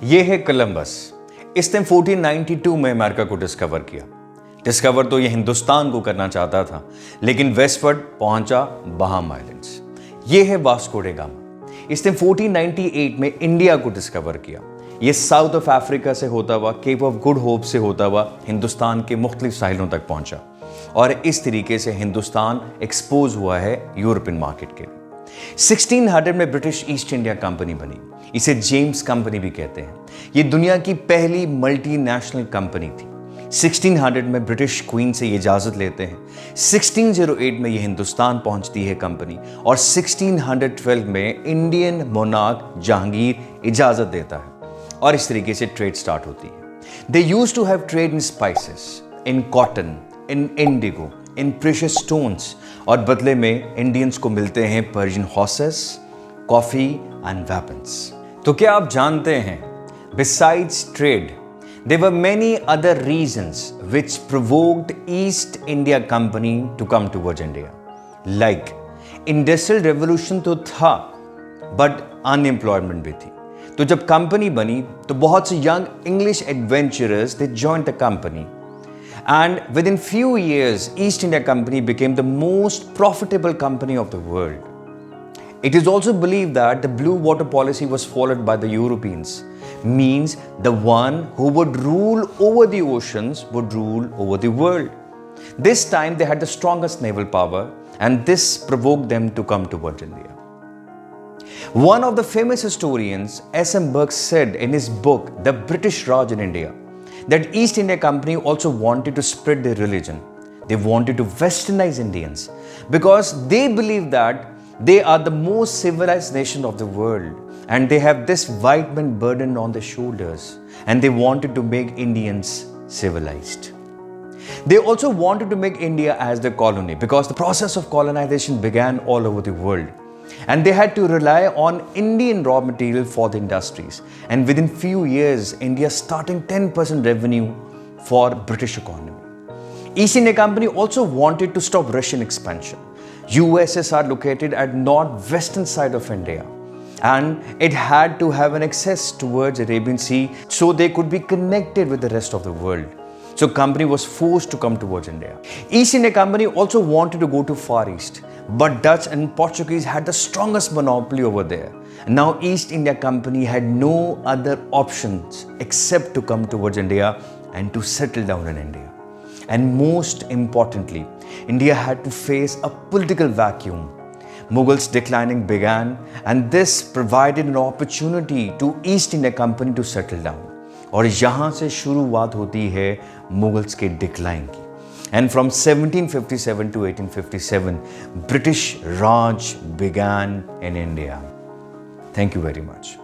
ये है कोलंबस। इसने 1492 में अमेरिका को डिस्कवर किया। डिस्कवर तो ये हिंदुस्तान को करना चाहता था, लेकिन वेस्टवर्ड पहुंचा बहाम आइलैंड्स। ये है वास्को डे गामा। इसने 1498 में इंडिया को डिस्कवर किया। ये साउथ ऑफ अफ्रीका से होता हुआ, केप ऑफ गुड होप से होता हुआ हिंदुस्तान के मुख्तलिफ साहिलों तक पहुंचा और इस तरीके से हिंदुस्तान एक्सपोज हुआ है यूरोपियन मार्केट के लिए। 1600 में ब्रिटिश ईस्ट इंडिया कंपनी बनी। इसे जेम्स कंपनी भी कहते हैं। ये दुनिया की पहली मल्टीनेशनल कंपनी थी। 1600 में ब्रिटिश क्वीन से ये इजाज़त लेते हैं। 1608 में ये हिंदुस्तान पहुंचती है कंपनी और 1612 में इंडियन मोनार्क जहांगीर इजाज़त देता है और इस तरीके से ट्रेड स्टार्ट होती है। They used to have trade in spices, in cotton, in indigo, in precious stones और बदले में इंडियंस को मिलते हैं Persian horses, coffee and weapons. तो क्या आप जानते हैं, besides trade there were many other reasons which provoked East India Company to come towards India. Like industrial revolution तो था, बट अनएम्प्लॉयमेंट भी थी। तो जब कंपनी बनी तो बहुत से young English adventurers they joined the company and within few years East India Company became the most profitable company of the world. It is also believed that the blue water policy was followed by the Europeans, means the one who would rule over the oceans would rule over the world. This time they had the strongest naval power and this provoked them to come towards India. One of the famous historians, S.M. Burke, said in his book The British Raj in India that East India Company also wanted to spread their religion. They wanted to westernize Indians because they believe that they are the most civilized nation of the world and they have this white man burden on their shoulders and they wanted to make Indians civilized. They also wanted to make India as their colony because the process of colonization began all over the world. And they had to rely on Indian raw material for the industries. And within few years, India starting 10% revenue for British economy. East India Company also wanted to stop Russian expansion. USSR located at northwestern side of India. And it had to have an access towards Arabian Sea so they could be connected with the rest of the world. So company was forced to come towards India. East India Company also wanted to go to Far East, but Dutch and Portuguese had the strongest monopoly over there. Now East India Company had no other options except to come towards India and to settle down in India. And most importantly, India had to face a political vacuum. Mughals declining began and this provided an opportunity to East India Company to settle down. और यहाँ से शुरुआत होती है Mughals के decline की। And from 1757 to 1857, British Raj began in India. Thank you very much.